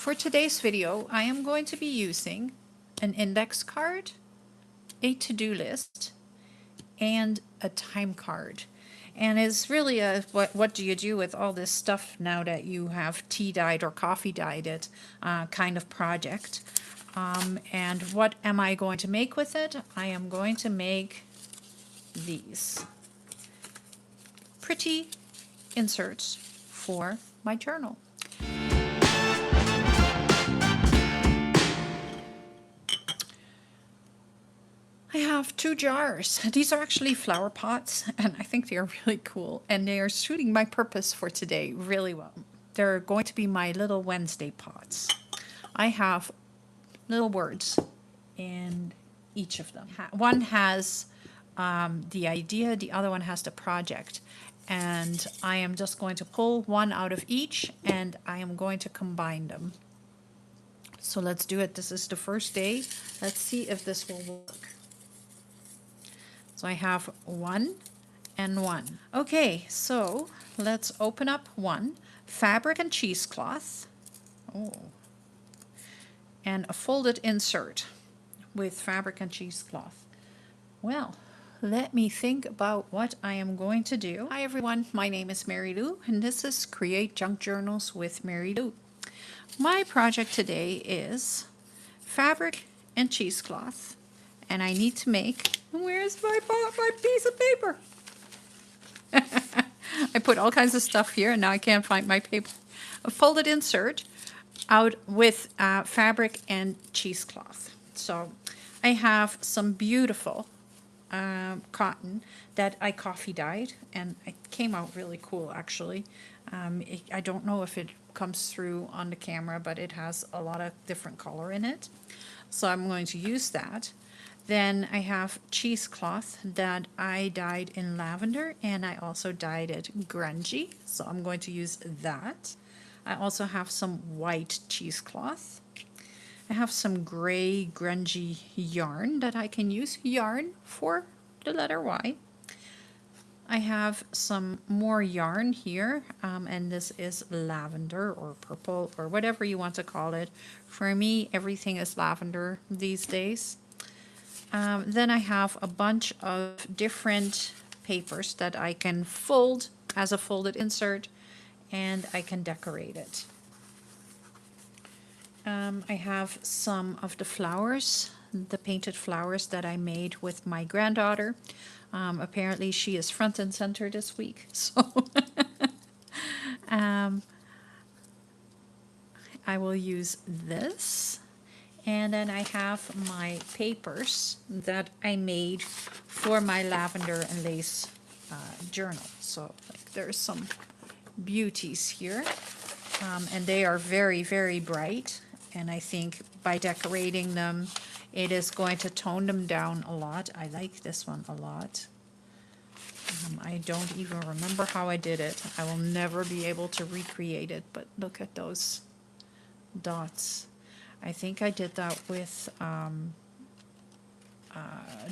For today's video, I am going to be using an index card, a to-do list, and a time card. And it's really a what do you do with all this stuff now that you have tea dyed or coffee dyed it kind of project. And what am I going to make with it? I am going to make these pretty inserts for my journal. I have 2 jars. These are actually flower pots, and I think they are really cool, and they are suiting my purpose for today really well. They're going to be my little Wednesday pots. I have little words in each of them. One has the idea, the other one has the project, and I am just going to pull one out of each, and I am going to combine them. So let's do it. This is the first day. Let's see if this will work. So I have 1 and 1. Okay, so let's open up one. Fabric and cheesecloth. Oh. And a folded insert with fabric and cheesecloth. Well, let me think about what I am going to do. Hi everyone, my name is Mary Lou, and this is Create Junk Journals with Mary Lou. My project today is fabric and cheesecloth, and I need to make, where's my piece of paper? I put all kinds of stuff here and now I can't find my paper. A folded insert out with fabric and cheesecloth. So I have some beautiful cotton that I coffee dyed, and it came out really cool actually. I don't know if it comes through on the camera, but it has a lot of different color in it. So I'm going to use that. Then I have cheesecloth that I dyed in lavender, and I also dyed it grungy, so I'm going to use that. I also have some white cheesecloth. I have some gray grungy yarn that I can use, yarn for the letter Y. I have some more yarn here, and this is lavender or purple or whatever you want to call it. For me, everything is lavender these days. Then I have a bunch of different papers that I can fold as a folded insert, and I can decorate it. I have some of the flowers, the painted flowers that I made with my granddaughter. Apparently she is front and center this week, so I will use this. And then I have my papers that I made for my lavender and lace journal. So like there's some beauties here, and they are very, very bright. And I think by decorating them, it is going to tone them down a lot. I like this one a lot. I don't even remember how I did it. I will never be able to recreate it, but look at those dots. I think I did that with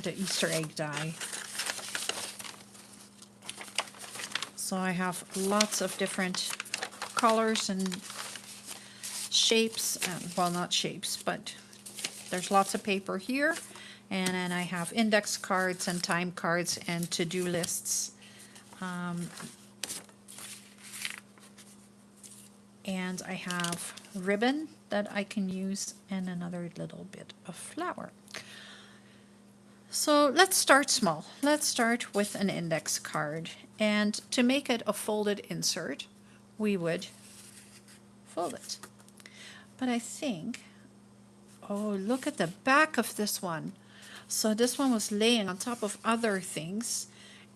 the Easter egg die. So I have lots of different colors and shapes. Well, not shapes, but there's lots of paper here. And then I have index cards and time cards and to-do lists. And I have ribbon that I can use and another little bit of flower. So let's start small. Let's start with an index card. And to make it a folded insert, we would fold it. But I think, oh, look at the back of this one. So this one was laying on top of other things,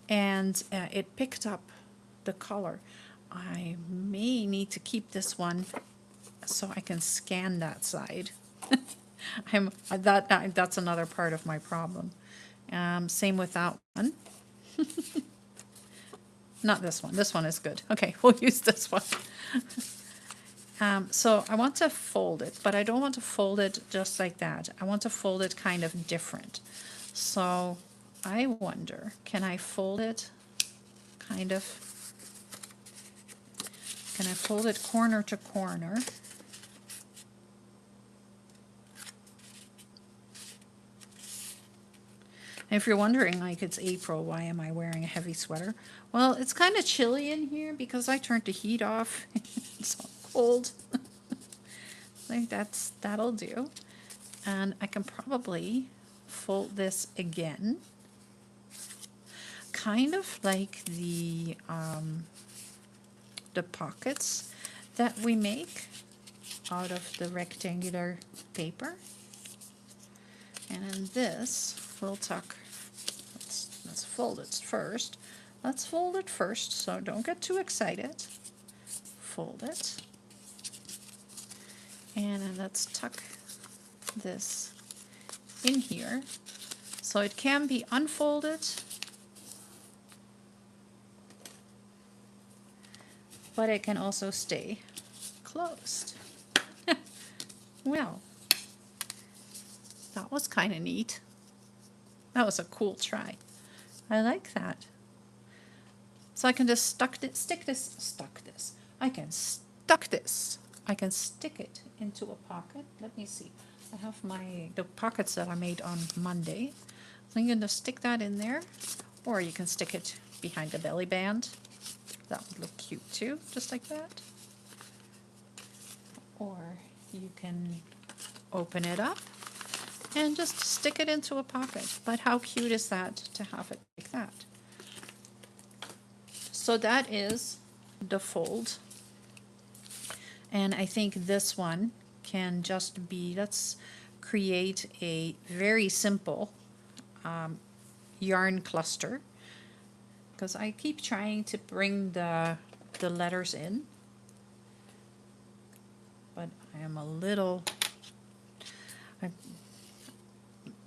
and it picked up the color. I may need to keep this one so I can scan that side. That's another part of my problem. Same with that one. Not this one. This one is good. Okay, we'll use this one. So I want to fold it, but I don't want to fold it just like that. I want to fold it kind of different. So I wonder, can I fold it kind of, can I fold it corner to corner? And if you're wondering, like, it's April, why am I wearing a heavy sweater? Well, it's kind of chilly in here because I turned the heat off. It's so cold. Like that'll do. And I can probably fold this again. Kind of like the pockets that we make out of the rectangular paper. And in this, we'll tuck, let's fold it first. Let's fold it first, so don't get too excited. Fold it. And then let's tuck this in here. So it can be unfolded, but it can also stay closed. Well, that was kind of neat. That was a cool try. I like that. So I can just stick this. I can stick it into a pocket. Let me see. I have the pockets that I made on Monday. So I'm going to stick that in there, or you can stick it behind the belly band. That would look cute too, just like that. Or you can open it up and just stick it into a pocket. But how cute is that to have it like that? So that is the fold. And I think this one can just be, let's create a very simple yarn cluster, because I keep trying to bring the letters in, but I am a little,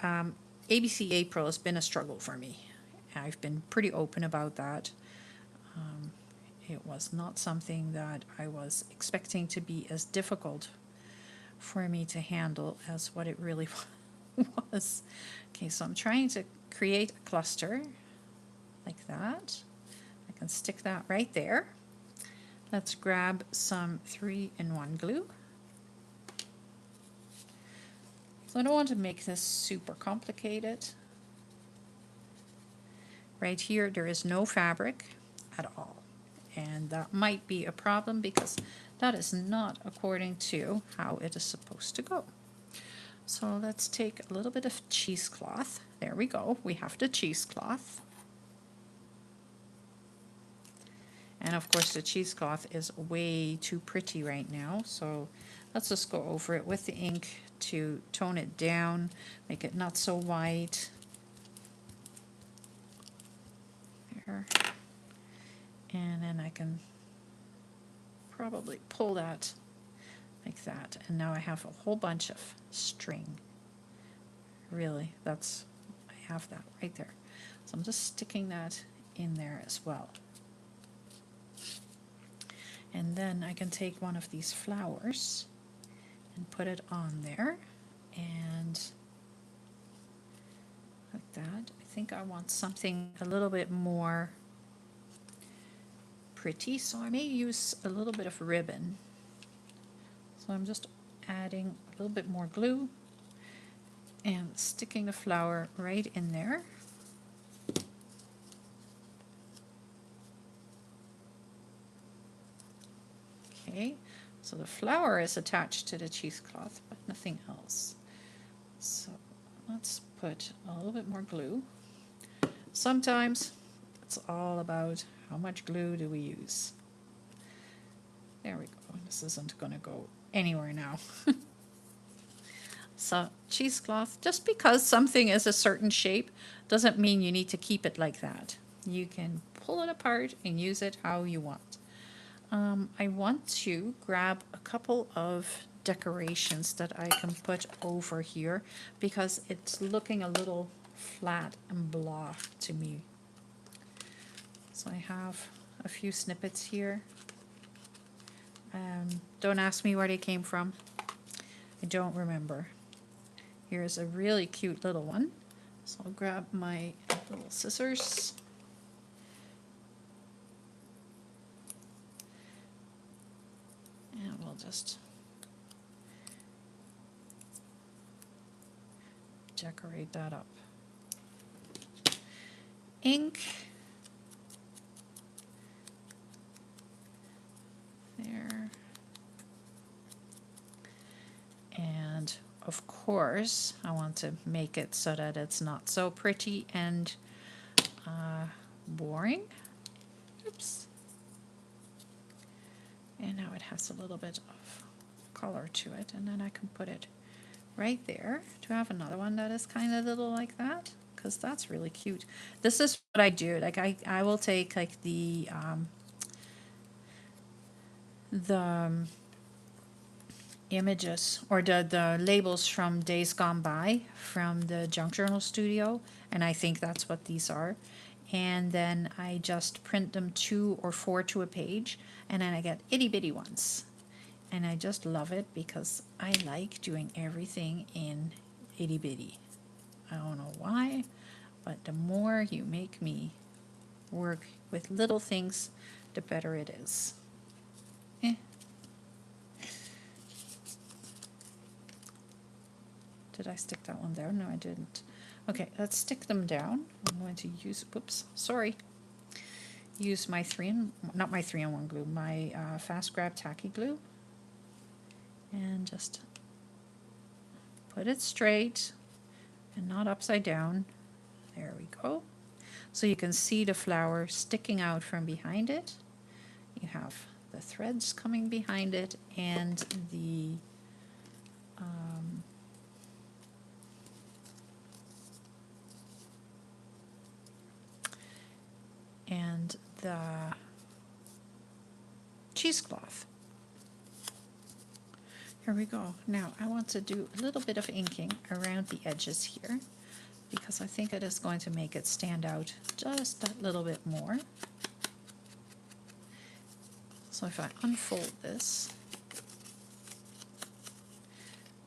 ABC April has been a struggle for me. I've been pretty open about that. It was not something that I was expecting to be as difficult for me to handle as what it really was. Okay, so I'm trying to create a cluster like that. I can stick that right there. Let's grab some 3-in-1 glue. So I don't want to make this super complicated. Right here, there is no fabric at all. And that might be a problem because that is not according to how it is supposed to go. So let's take a little bit of cheesecloth. There we go. We have the cheesecloth. And of course the cheesecloth is way too pretty right now. So let's just go over it with the ink to tone it down, make it not so white. There. And then I can probably pull that like that. And now I have a whole bunch of string. Really, I have that right there. So I'm just sticking that in there as well. And then I can take one of these flowers and put it on there. And like that. I think I want something a little bit more pretty, so I may use a little bit of ribbon. So I'm just adding a little bit more glue and sticking the flower right in there. Okay, so the flower is attached to the cheesecloth, but nothing else. So let's put a little bit more glue. Sometimes it's all about how much glue do we use. There we go. This isn't going to go anywhere now. So cheesecloth, just because something is a certain shape doesn't mean you need to keep it like that. You can pull it apart and use it how you want. I want to grab a couple of decorations that I can put over here because it's looking a little flat and blah to me. So I have a few snippets here. Don't ask me where they came from. I don't remember. Here's a really cute little one. So I'll grab my little scissors. And we'll just decorate that up. ink. There. And of course, I want to make it so that it's not so pretty and boring. Oops. And now it has a little bit of color to it, and then I can put it right there. Do I have another one that is kind of little like that? Because that's really cute. This is what I do. Like I will take like the images or the labels from Days Gone By from the Junk Journal Studio, and I think that's what these are. And then I just print them 2 or 4 to a page, and then I get itty bitty ones. And I just love it because I like doing everything in itty bitty. I don't know why, but the more you make me work with little things, the better it is. Eh. Did I stick that one down? No, I didn't. Okay, let's stick them down. I'm going to use, whoops, sorry. Use my not my 3-in-1 glue, my Fast Grab Tacky Glue. And just put it straight and not upside down. There we go. So you can see the flower sticking out from behind it. You have the threads coming behind it and the cheesecloth. Here we go. Now I want to do a little bit of inking around the edges here because I think it is going to make it stand out just that little bit more. So if I unfold this,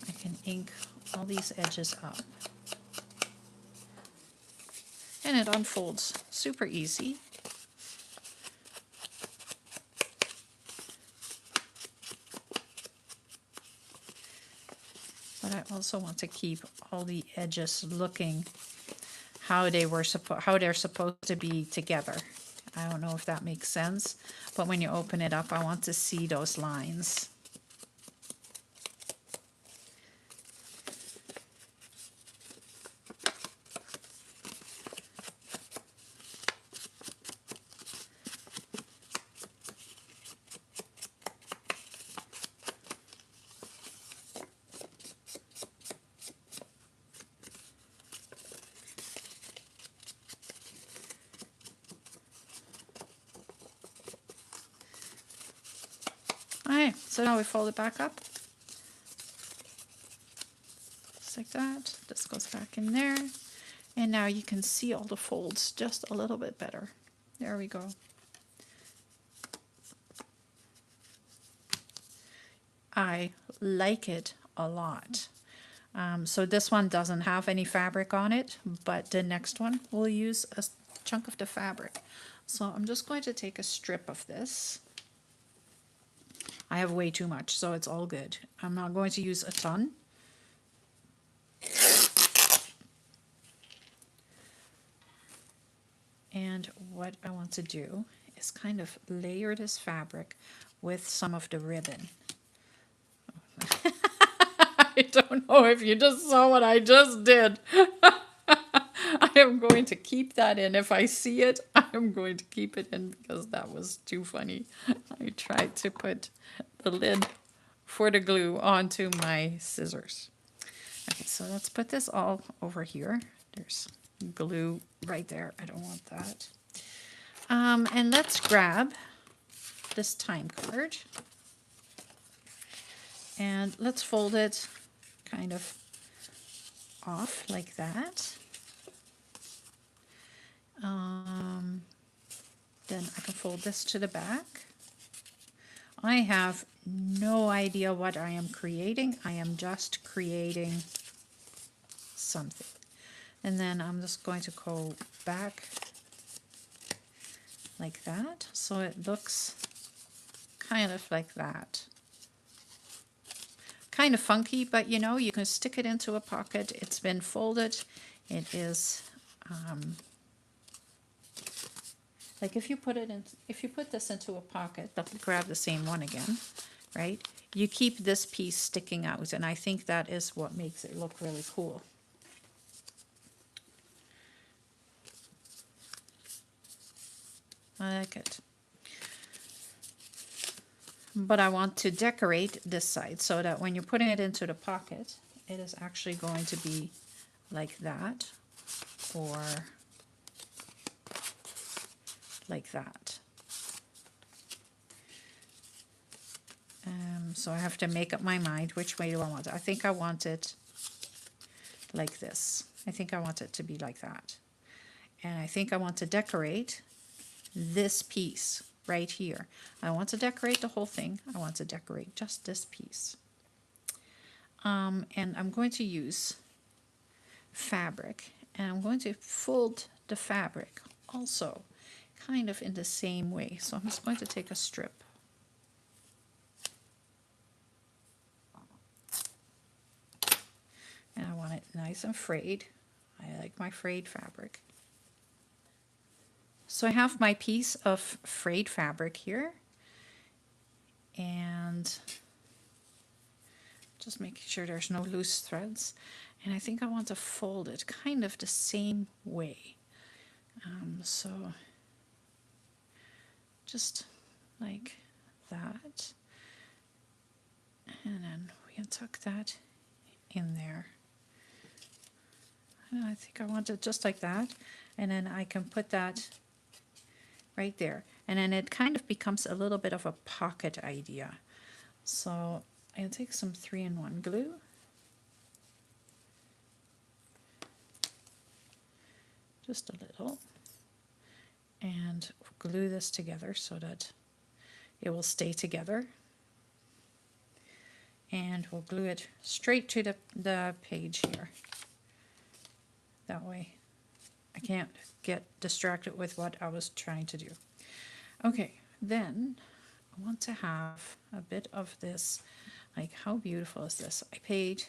I can ink all these edges up. And it unfolds super easy. But I also want to keep all the edges looking how they're supposed to be together. I don't know if that makes sense, but when you open it up, I want to see those lines. Alright, so now we fold it back up. Just like that. This goes back in there. And now you can see all the folds just a little bit better. There we go. I like it a lot. So this one doesn't have any fabric on it, but the next one will use a chunk of the fabric. So I'm just going to take a strip of this. I have way too much, so it's all good. I'm not going to use a ton. And what I want to do is kind of layer this fabric with some of the ribbon. I don't know if you just saw what I just did. I am going to keep that in. If I see it, I am going to keep it in because that was too funny. I tried to put the lid for the glue onto my scissors. Okay, so let's put this all over here. There's glue right there. I don't want that. And let's grab this time card and let's fold it kind of off like that. Then I can fold this to the back. I have no idea what I am creating. I am just creating something. And then I'm just going to go back like that. So it looks kind of like that. Kind of funky, but you know, you can stick it into a pocket. It's been folded. It is Like if you put it in, if you put this into a pocket, grab the same one again, right? You keep this piece sticking out, and I think that is what makes it look really cool. I like it. But I want to decorate this side so that when you're putting it into the pocket, it is actually going to be like that, or like that. So I have to make up my mind, which way do I want it? I think I want it like this. I think I want it to be like that. And I think I want to decorate this piece right here. I want to decorate the whole thing. I want to decorate just this piece. And I'm going to use fabric, and I'm going to fold the fabric also kind of in the same way. So I'm just going to take a strip. And I want it nice and frayed. I like my frayed fabric. So I have my piece of frayed fabric here, and just making sure there's no loose threads. And I think I want to fold it kind of the same way. So just like that. And then we tuck that in there. And I think I want it just like that. And then I can put that right there. And then it kind of becomes a little bit of a pocket idea. So I'll take some 3-in-1 glue. Just a little. And glue this together so that it will stay together. And we'll glue it straight to the page here. That way I can't get distracted with what I was trying to do. Okay, then I want to have a bit of this. Like, how beautiful is this? I paid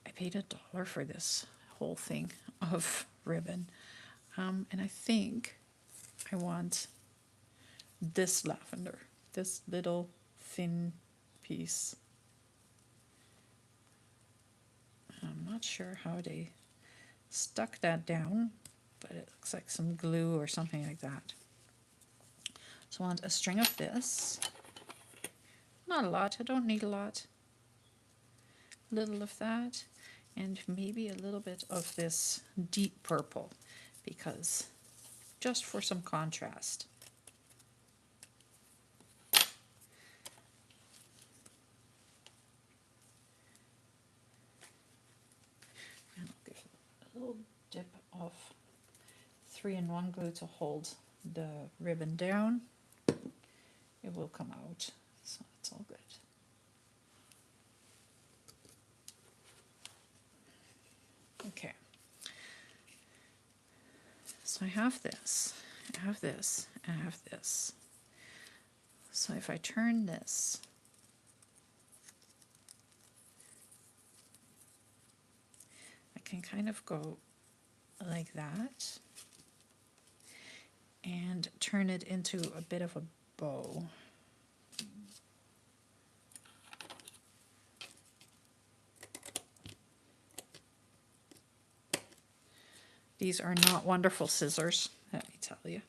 $1 for this whole thing of ribbon. And I think I want this lavender, this little thin piece. I'm not sure how they stuck that down, but it looks like some glue or something like that. So I want a string of this. Not a lot, I don't need a lot. A little of that, and maybe a little bit of this deep purple, because just for some contrast. And I'll give a little dip of 3-in-1 glue to hold the ribbon down. It will come out, so it's all good. Okay. So I have this, I have this, and I have this. So if I turn this, I can kind of go like that and turn it into a bit of a bow. These are not wonderful scissors, let me tell you.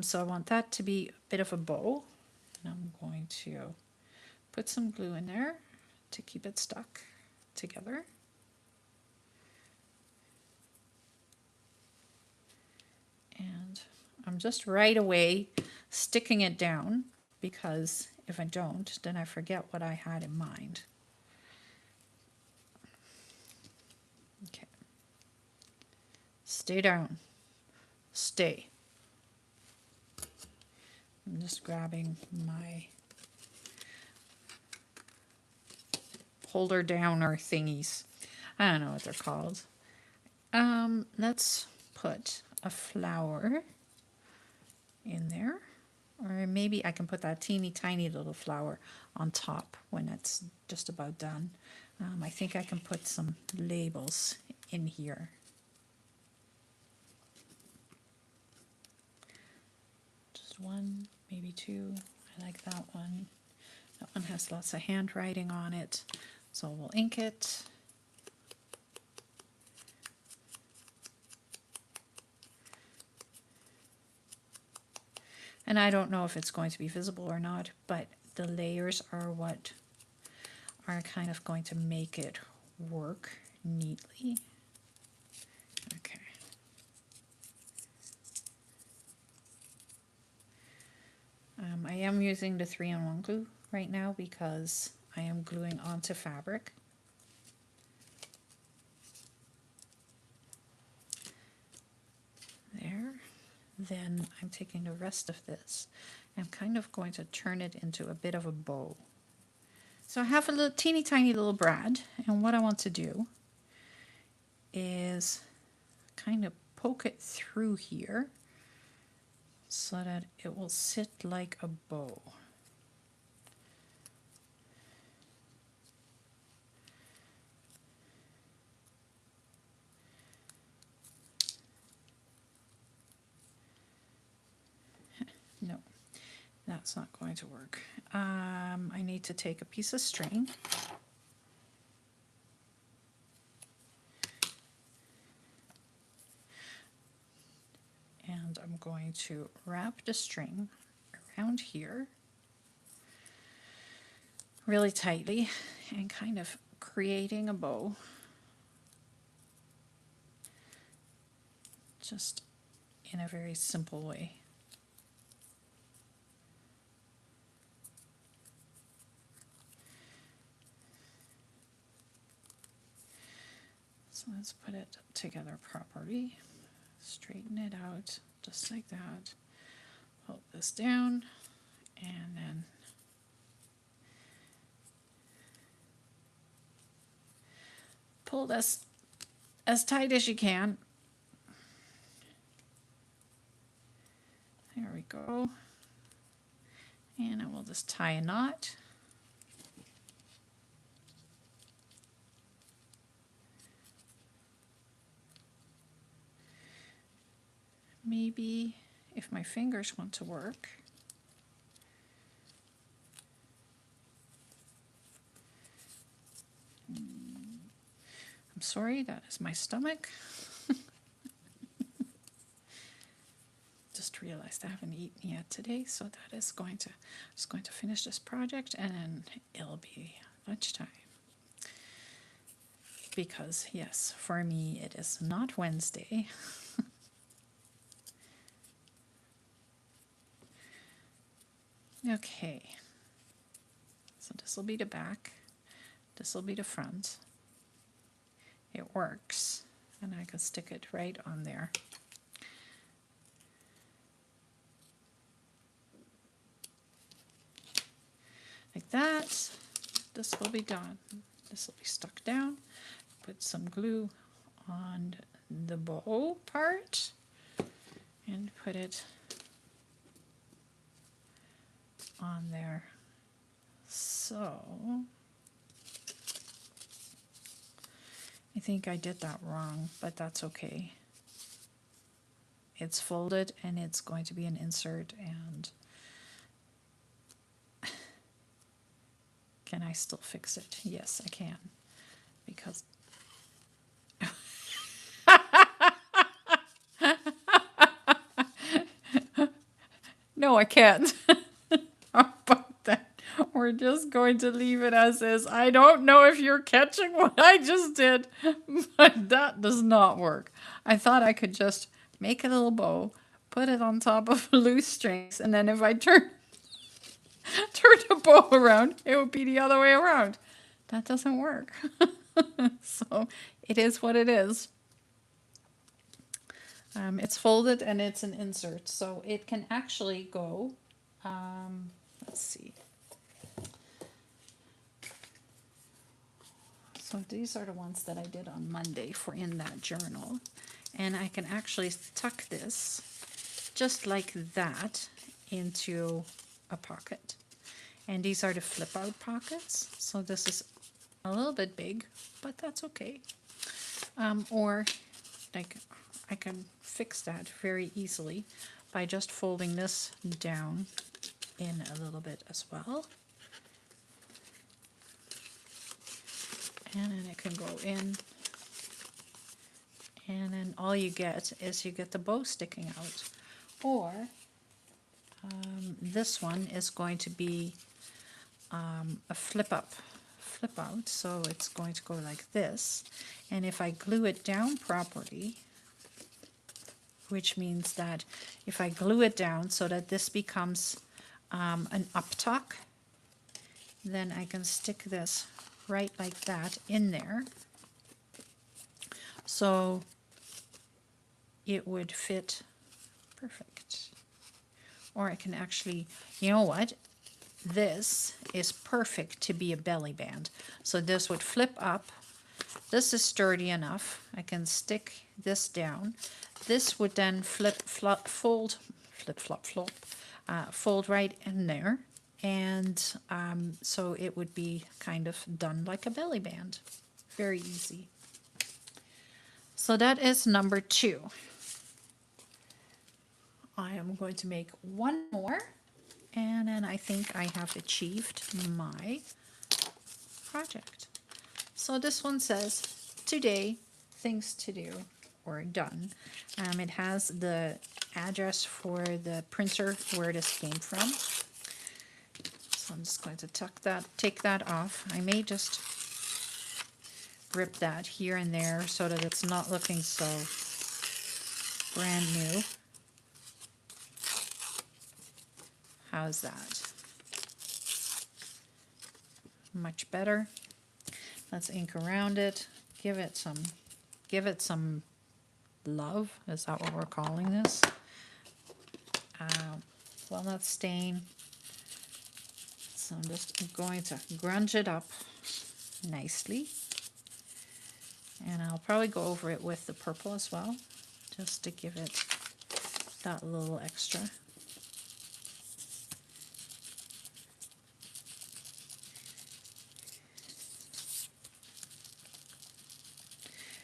So I want that to be a bit of a bow. And I'm going to put some glue in there to keep it stuck together. And I'm just right away sticking it down, because if I don't, then I forget what I had in mind. Okay. Stay down. Stay. I'm just grabbing my holder downer thingies. I don't know what they're called. Let's put a flower in there, or maybe I can put that teeny tiny little flower on top when it's just about done. I think I can put some labels in here. Just one, maybe two. I like that one. That one has lots of handwriting on it, so we'll ink it. And I don't know if it's going to be visible or not, but the layers are what are kind of going to make it work neatly. Okay. I am using the 3-in-1 glue right now because I am gluing onto fabric. There. Then I'm taking the rest of this. I'm kind of going to turn it into a bit of a bow. So I have a little teeny tiny little brad, and what I want to do is kind of poke it through here so that it will sit like a bow. No, that's not going to work. I need to take a piece of string. And I'm going to wrap the string around here really tightly and kind of creating a bow. Just in a very simple way. So let's put it together properly. Straighten it out just like that. Hold this down and then pull this as tight as you can. There we go. And I will just tie a knot. Maybe if my fingers want to work, I'm sorry, that is my stomach. Just realized I haven't eaten yet today, so that is just going to finish this project and then it'll be lunchtime. Because yes, for me it is not Wednesday. Okay, so this will be the back, this will be the front. It works, and I can stick it right on there. Like that. This will be done. This will be stuck down. Put some glue on the bow part and put it on there. So I think I did that wrong, but that's okay. It's folded and it's going to be an insert, and can I still fix it? Yes, I can, because no, I can't. How about that? We're just going to leave it as is. I don't know if you're catching what I just did, but that does not work. I thought I could just make a little bow, put it on top of loose strings, and then if I turn the bow around, it would be the other way around. That doesn't work. So it is what it is. It's folded and it's an insert, so it can actually go, let's see. So these are the ones that I did on Monday for in that journal. And I can actually tuck this just like that into a pocket. And these are the flip out pockets. So this is a little bit big, but that's okay. Or like I can fix that very easily by just folding this down in a little bit as well. And then it can go in. And then all you get is you get the bow sticking out. Or this one is going to be a flip out. So it's going to go like this. And if I glue it down properly, which means that if I glue it down so that this becomes an uptuck, then I can stick this right like that in there. So it would fit perfect. Or I can actually, you know what? This is perfect to be a belly band. So this would flip up. This is sturdy enough. I can stick this down. This would then fold right in there. And so it would be kind of done like a belly band. Very easy. So that is number 2. I am going to make one more, and then I think I have achieved my project. So this one says, today, things to do or done. It has the address for the printer where this came from. So I'm just going to take that off. I may just rip that here and there so that it's not looking so brand new. How's that? Much better. Let's ink around it. Give it some love. Is that what we're calling this? Walnut stain. So I'm just going to grunge it up nicely. And I'll probably go over it with the purple as well, just to give it that little extra.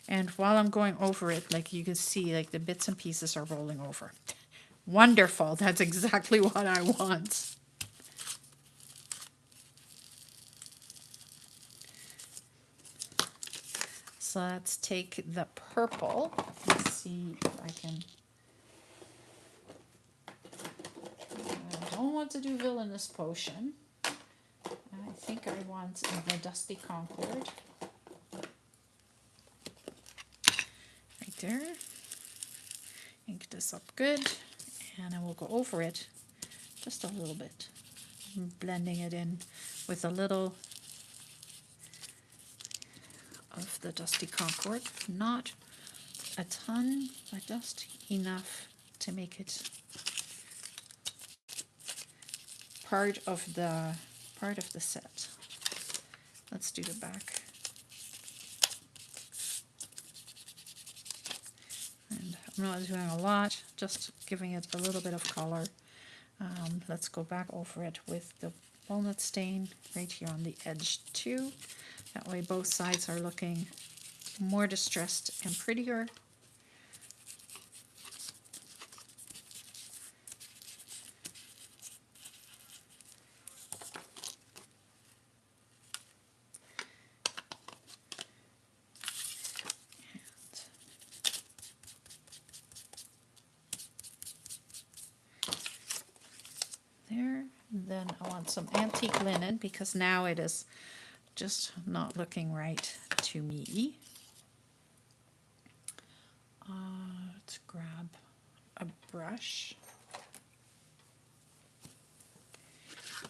And while I'm going over it, like you can see, like the bits and pieces are rolling over. Wonderful, that's exactly what I want. So let's take the purple. Let's see if I can. I don't want to do Villainous Potion. I think I want the Dusty Concord. Right there. Ink this up good. And I will go over it just a little bit. Blending it in with a little of the Dusty Concord, not a ton, but just enough to make it part of the set. Let's do the back. And I'm not doing a lot, just giving it a little bit of color. Let's go back over it with the walnut stain right here on the edge too. That way both sides are looking more distressed and prettier. There. Then I want some antique linen because now it is just not looking right to me. Let's grab a brush,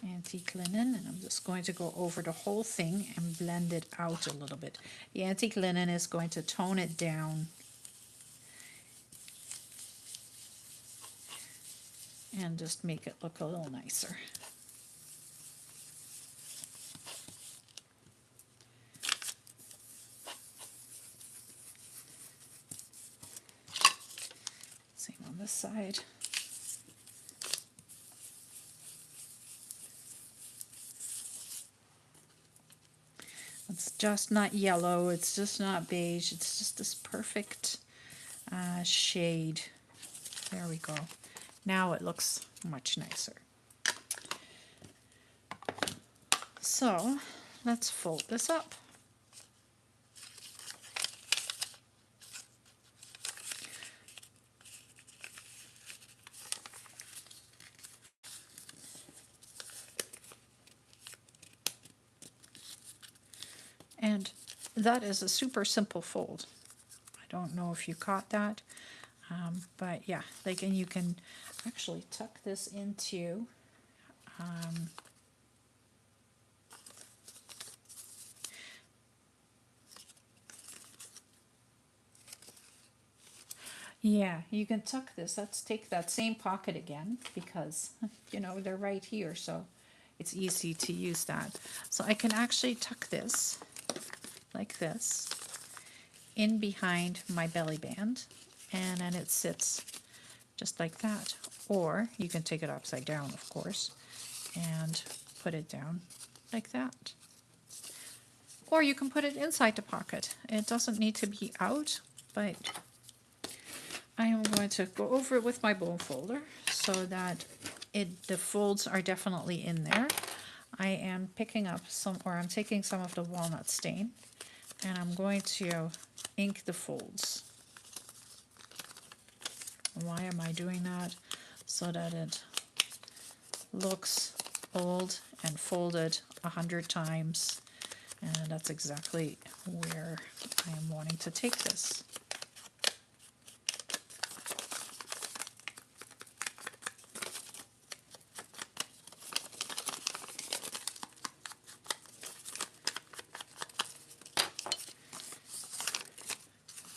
antique linen, and I'm just going to go over the whole thing and blend it out a little bit. The antique linen is going to tone it down and just make it look a little nicer. Same on this side. It's just not yellow, it's just not beige, it's just this perfect shade. There we go. Now it looks much nicer. So let's fold this up. And that is a super simple fold. I don't know if you caught that, but yeah, like, and you can actually tuck this into yeah, you can tuck this. Let's take that same pocket again because, you know, they're right here, so it's easy to use that. So I can actually tuck this like this in behind my belly band, and then it sits just like that. Or you can take it upside down, of course, and put it down like that. Or you can put it inside the pocket. It doesn't need to be out, but I am going to go over it with my bone folder so that the folds are definitely in there. I am picking up some, or I'm taking some of the walnut stain, and I'm going to ink the folds. Why am I doing that? So that it looks old and folded 100 times, and that's exactly where I am wanting to take this.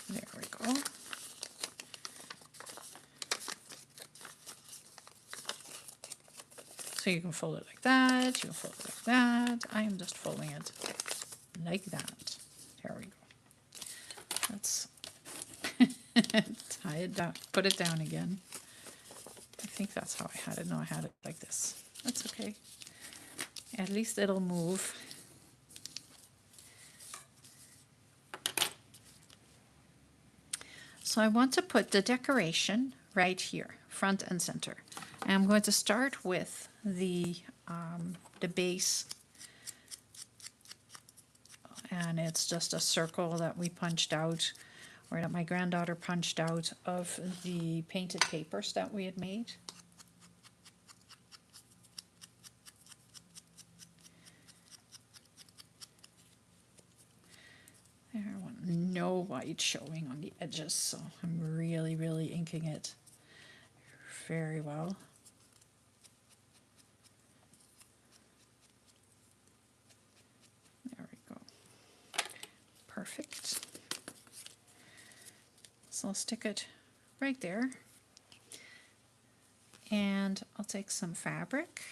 There we go. So you can fold it like that, you can fold it like that. I am just folding it like that. There we go. Let's tie it down, put it down again. I think that's how I had it. No, I had it like this. That's okay. At least it'll move. So I want to put the decoration right here, front and center. And I'm going to start with the base, and it's just a circle that we punched out, or that my granddaughter punched out of the painted papers that we had made. There, I want no white showing on the edges, so I'm really inking it very well. There we go. Perfect. So I'll stick it right there. And I'll take some fabric.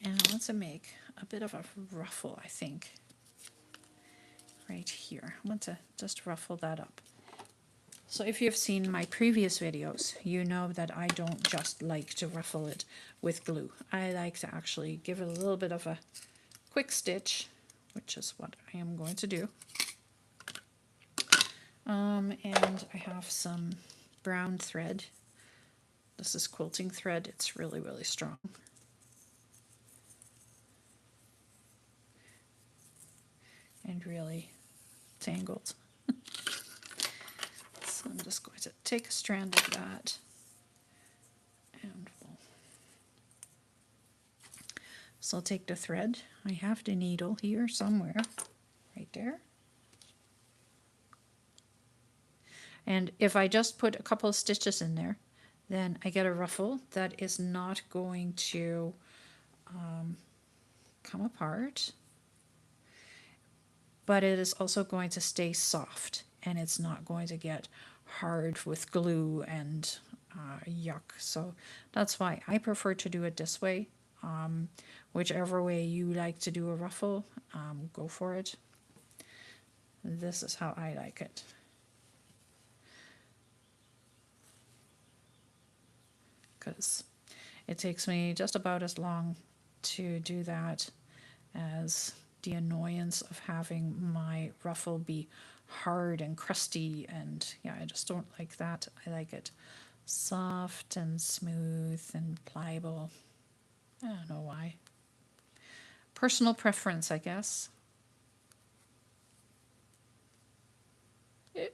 And I want to make a bit of a ruffle, I think, right here. I want to just ruffle that up. So if you've seen my previous videos, you know that I don't just like to ruffle it with glue. I like to actually give it a little bit of a quick stitch, which is what I am going to do. And I have some brown thread. This is quilting thread. It's really strong. And really tangled. So I'm just going to take a strand of that, and so I'll take the thread. I have the needle here somewhere, right there. And if I just put a couple of stitches in there, then I get a ruffle that is not going to come apart, but it is also going to stay soft, and it's not going to get hard with glue and yuck. So that's why I prefer to do it this way. Whichever way you like to do a ruffle, go for it. This is how I like it. Because it takes me just about as long to do that as the annoyance of having my ruffle be hard and crusty, and yeah, I just don't like that. I like it soft and smooth and pliable. I don't know why. Personal preference, I guess. Eh,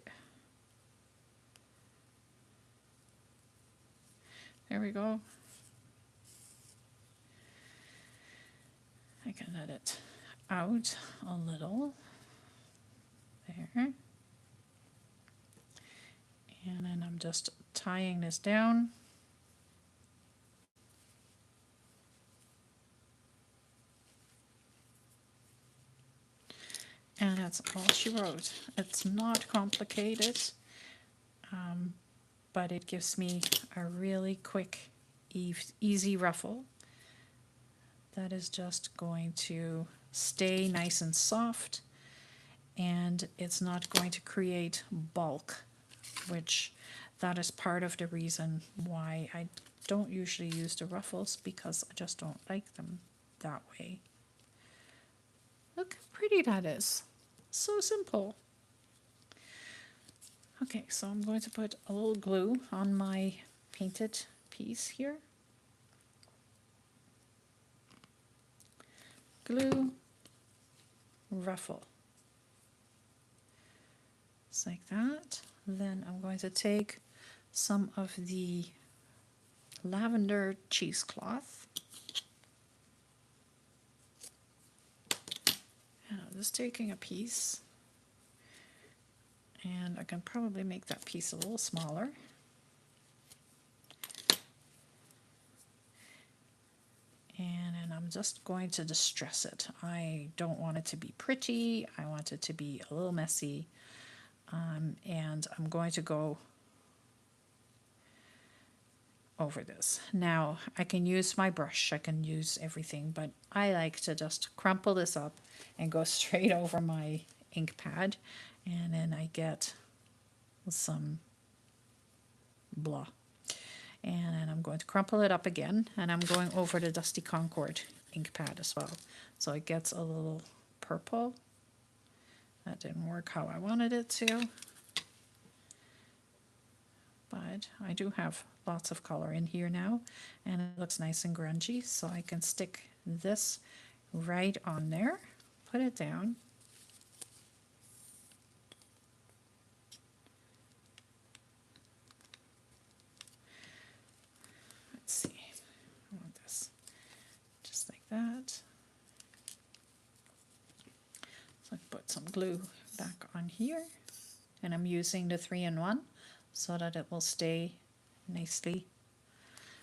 There we go. I can let it out a little. There. And then I'm just tying this down. And that's all she wrote. It's not complicated, but it gives me a really quick, easy ruffle that is just going to stay nice and soft, and it's not going to create bulk, which that is part of the reason why I don't usually use the ruffles, because I just don't like them that way. Look how pretty that is. So simple. Okay, so I'm going to put a little glue on my painted piece here. Glue, ruffle. Just like that. Then I'm going to take some of the lavender cheesecloth. And I'm just taking a piece. And I can probably make that piece a little smaller. And then I'm just going to distress it. I don't want it to be pretty. I want it to be a little messy. And I'm going to go over this. Now, I can use my brush. I can use everything, but I like to just crumple this up and go straight over my ink pad. And then I get some blah. And then I'm going to crumple it up again, and I'm going over the Dusty Concord ink pad as well. So it gets a little purple. That didn't work how I wanted it to. But I do have lots of color in here now, and it looks nice and grungy, so I can stick this right on there, put it down. Let's see, I want this just like that. So I put some glue back on here, and I'm using the 3-in-1 so that it will stay nicely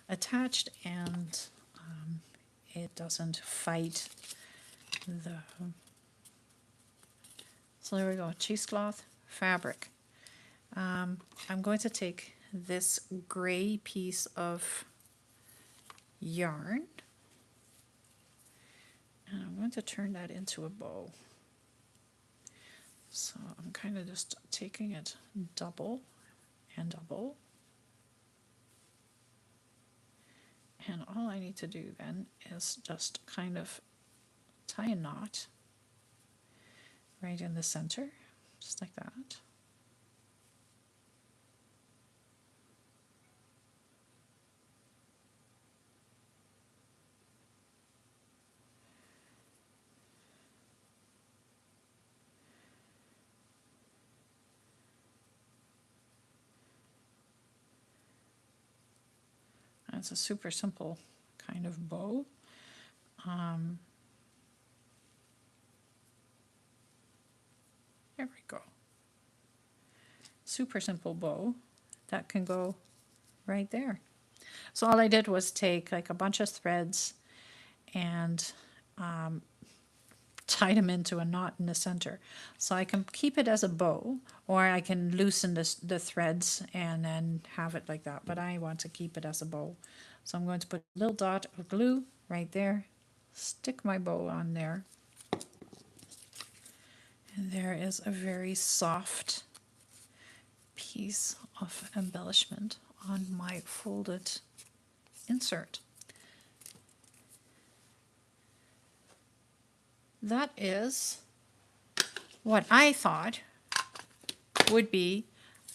attached, and it doesn't fight the. So there we go, cheesecloth fabric. I'm going to take this gray piece of yarn, and I'm going to turn that into a bow. So I'm kind of just taking it double and double. And all I need to do then is just kind of tie a knot right in the center, just like that. It's a super simple kind of bow. There we go. Super simple bow that can go right there. So all I did was take like a bunch of threads and tied them into a knot in the center. So I can keep it as a bow, or I can loosen the threads and then have it like that. But I want to keep it as a bow. So I'm going to put a little dot of glue right there, stick my bow on there. And there is a very soft piece of embellishment on my folded insert. That is what I thought would be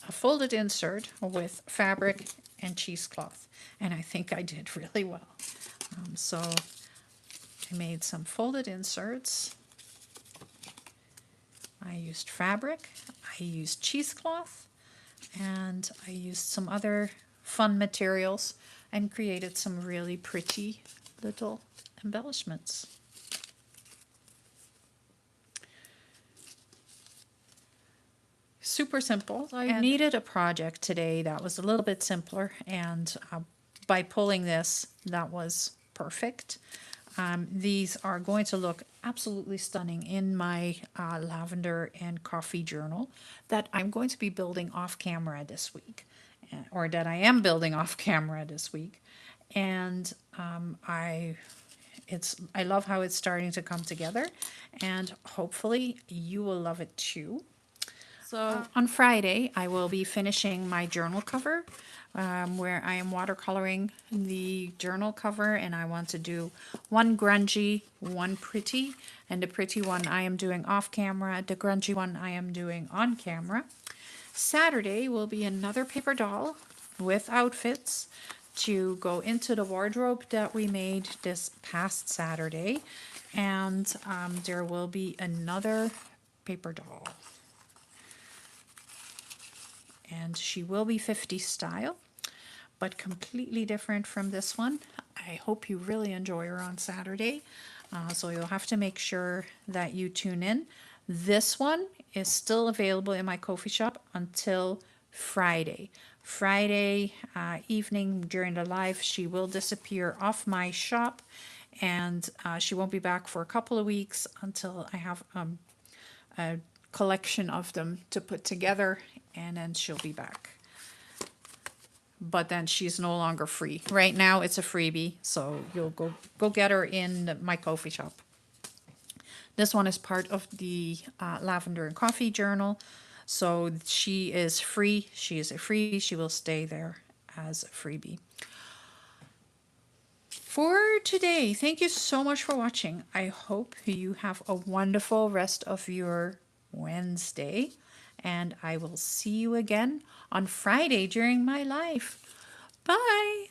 a folded insert with fabric and cheesecloth. And I think I did really well. So I made some folded inserts. I used fabric, I used cheesecloth, and I used some other fun materials and created some really pretty little embellishments. Super simple. I needed a project today that was a little bit simpler, and by pulling this, that was perfect. These are going to look absolutely stunning in my lavender and coffee journal that I'm going to be building off camera this week, or that I am building off camera this week. And I love how it's starting to come together, and hopefully you will love it too. So on Friday, I will be finishing my journal cover, where I am watercoloring the journal cover, and I want to do one grungy, one pretty, and the pretty one I am doing off camera, the grungy one I am doing on camera. Saturday will be another paper doll with outfits to go into the wardrobe that we made this past Saturday, and there will be another paper doll. And she will be 50s style, but completely different from this one. I hope you really enjoy her on Saturday. So you'll have to make sure that you tune in. This one is still available in my coffee shop until Friday. Friday evening during the live, she will disappear off my shop, and she won't be back for a couple of weeks until I have a collection of them to put together, and then she'll be back. But then she's no longer free. Right now it's a freebie, so you'll go get her in my coffee shop. This one is part of the Lavender and Coffee Journal, so she is free. She is a freebie. She will stay there as a freebie. For today, thank you so much for watching. I hope you have a wonderful rest of your Wednesday, and I will see you again on Friday during my live. Bye!